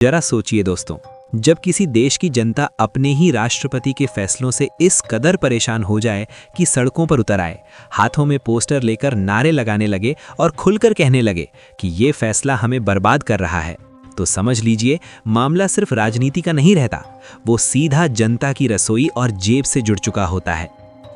जरा सोचिए दोस्तों, जब किसी देश की जनता अपने ही राष्ट्रपति के फैसलों से इस कदर परेशान हो जाए कि सड़कों पर उतर आए, हाथों में पोस्टर लेकर नारे लगाने लगे और खुलकर कहने लगे कि ये फैसला हमें बर्बाद कर रहा है, तो समझ लीजिए मामला सिर्फ राजनीति का नहीं रहता, वो सीधा जनता की रसोई और जेब से जुड़ चुका होता है।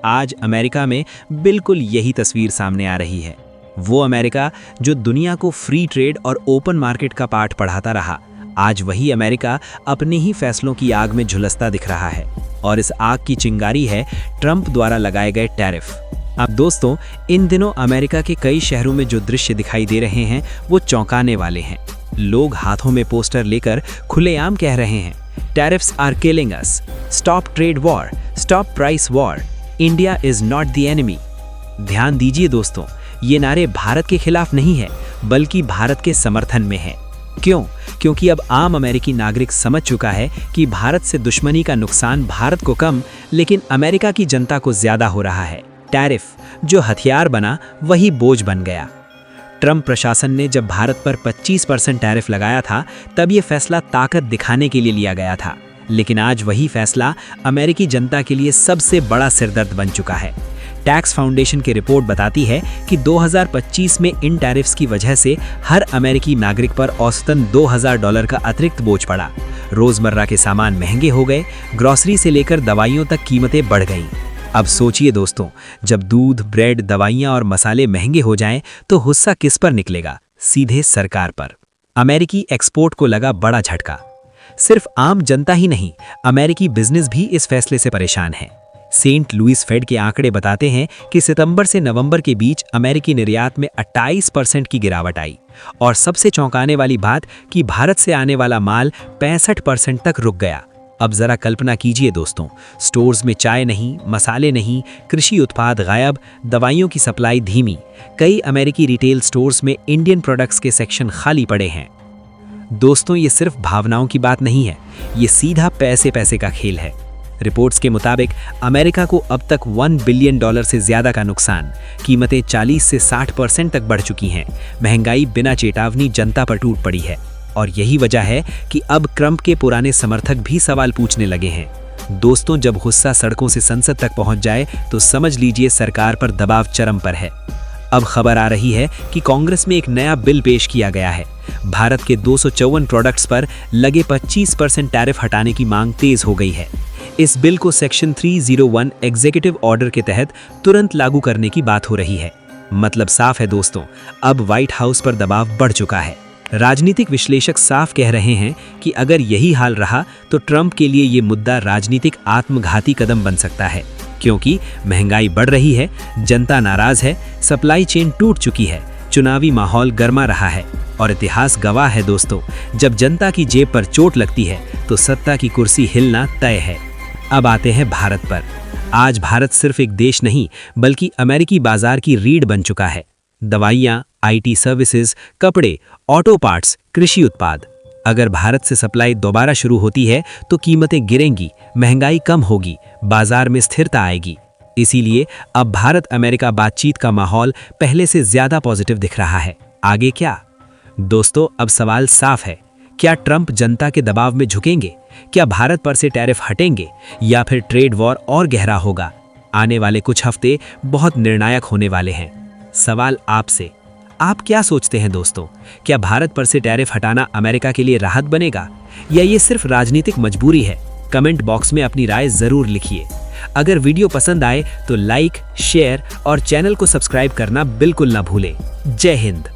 आज अमेरिका में बिल्कुल यही तस्वीर सामने आ रही है। वो अमेरिका जो दुनिया को फ्री ट्रेड और ओपन मार्केट का पाठ पढ़ाता रहा, आज वही अमेरिका अपने ही फैसलों की आग में झुलसता दिख रहा है। और इस आग की चिंगारी है ट्रंप द्वारा लगाए गए टैरिफ। अब दोस्तों, इन दिनों अमेरिका के कई शहरों में जो दृश्य दिखाई दे रहे हैं वो चौंकाने वाले हैं। लोग हाथों में पोस्टर लेकर खुलेआम कह रहे हैं, tariffs are killing us, stop trade war, stop price war, India is not the enemy. ध्यान दीजिए दोस्तों, ये नारे भारत के खिलाफ नहीं है बल्कि भारत के समर्थन में है। क्यों? क्योंकि अब आम अमेरिकी नागरिक समझ चुका है कि भारत से दुश्मनी का नुकसान भारत को कम लेकिन अमेरिका की जनता को ज्यादा हो रहा है। टैरिफ जो हथियार बना वही बोझ बन गया। ट्रंप प्रशासन ने जब भारत पर 25% टैरिफ लगाया था तब ये फैसला ताकत दिखाने के लिए लिया गया था, लेकिन आज वही फैसला अमेरिकी जनता के लिए सबसे बड़ा सिरदर्द बन चुका है। टैक्स फाउंडेशन की रिपोर्ट बताती है कि 2025 में इन टैरिफ्स की वजह से हर अमेरिकी नागरिक पर औसतन $2000 का अतिरिक्त बोझ पड़ा। रोजमर्रा के सामान महंगे हो गए, ग्रोसरी से लेकर दवाइयों तक कीमतें बढ़ गईं। अब सोचिए दोस्तों, जब दूध, ब्रेड, दवाइयां और मसाले महंगे हो जाएं तो गुस्सा किस पर निकलेगा? सीधे सरकार पर। अमेरिकी एक्सपोर्ट को लगा बड़ा झटका। सिर्फ आम जनता ही नहीं, अमेरिकी बिजनेस भी इस फैसले से परेशान है। सेंट लुइस फेड के आंकड़े बताते हैं कि सितंबर से नवंबर के बीच अमेरिकी निर्यात में 28% की गिरावट आई। और सबसे चौंकाने वाली बात कि भारत से आने वाला माल 65% तक रुक गया। अब जरा कल्पना कीजिए दोस्तों, स्टोर्स में चाय नहीं, मसाले नहीं, कृषि उत्पाद गायब, दवाइयों की सप्लाई धीमी। कई अमेरिकी रिटेल स्टोर्स में इंडियन प्रोडक्ट्स के सेक्शन खाली पड़े हैं। दोस्तों, ये सिर्फ भावनाओं की बात नहीं है, ये सीधा पैसे का खेल है। रिपोर्ट्स के मुताबिक अमेरिका को अब तक $1 बिलियन से ज्यादा का नुकसान, कीमतें 40 से 60% तक बढ़ चुकी हैं, महंगाई बिना चेतावनी जनता पर टूट पड़ी है। और यही वजह है कि अब ट्रंप के पुराने समर्थक भी सवाल पूछने लगे हैं। दोस्तों, जब गुस्सा सड़कों से संसद तक पहुंच जाए तो समझ लीजिए सरकार पर दबाव चरम पर है। अब खबर आ रही है कि कांग्रेस में एक नया बिल पेश किया गया है। भारत के 254 प्रोडक्ट्स पर लगे 25% टैरिफ हटाने की मांग तेज हो गई है। इस बिल को सेक्शन 301 एग्जीक्यूटिव ऑर्डर के तहत तुरंत लागू करने की बात हो रही है। मतलब साफ है दोस्तों, अब व्हाइट हाउस पर दबाव बढ़ चुका है। राजनीतिक विश्लेषक साफ कह रहे हैं कि अगर यही हाल रहा तो ट्रंप के लिए ये मुद्दा राजनीतिक आत्मघाती कदम बन सकता है, क्योंकि महंगाई बढ़ रही है, जनता नाराज है, सप्लाई चेन टूट चुकी है, चुनावी माहौल गर्मा रहा है। और इतिहास गवाह है दोस्तों, जब जनता की जेब पर चोट लगती है तो सत्ता की कुर्सी हिलना तय है। अब आते हैं भारत पर। आज भारत सिर्फ एक देश नहीं बल्कि अमेरिकी बाजार की रीढ़ बन चुका है। दवाइयाँ, IT सर्विसेज, कपड़े, ऑटो पार्ट्स, कृषि उत्पाद। अगर भारत से सप्लाई दोबारा शुरू होती है तो कीमतें गिरेंगी, महंगाई कम होगी, बाजार में स्थिरता आएगी। इसीलिए अब भारत अमेरिका बातचीत का माहौल पहले से ज्यादा पॉजिटिव दिख रहा है। आगे क्या? दोस्तों, अब सवाल साफ है, क्या ट्रंप जनता के दबाव में झुकेंगे? क्या भारत पर से टैरिफ हटेंगे या फिर ट्रेड वॉर और गहरा होगा? आने वाले कुछ हफ्ते बहुत निर्णायक होने वाले हैं। सवाल आपसे, आप क्या सोचते हैं दोस्तों? क्या भारत पर से टैरिफ हटाना अमेरिका के लिए राहत बनेगा या ये सिर्फ राजनीतिक मजबूरी है? कमेंट बॉक्स में अपनी राय जरूर लिखिए। अगर वीडियो पसंद आए तो लाइक, शेयर और चैनल को सब्सक्राइब करना बिल्कुल ना भूलें। जय हिंद।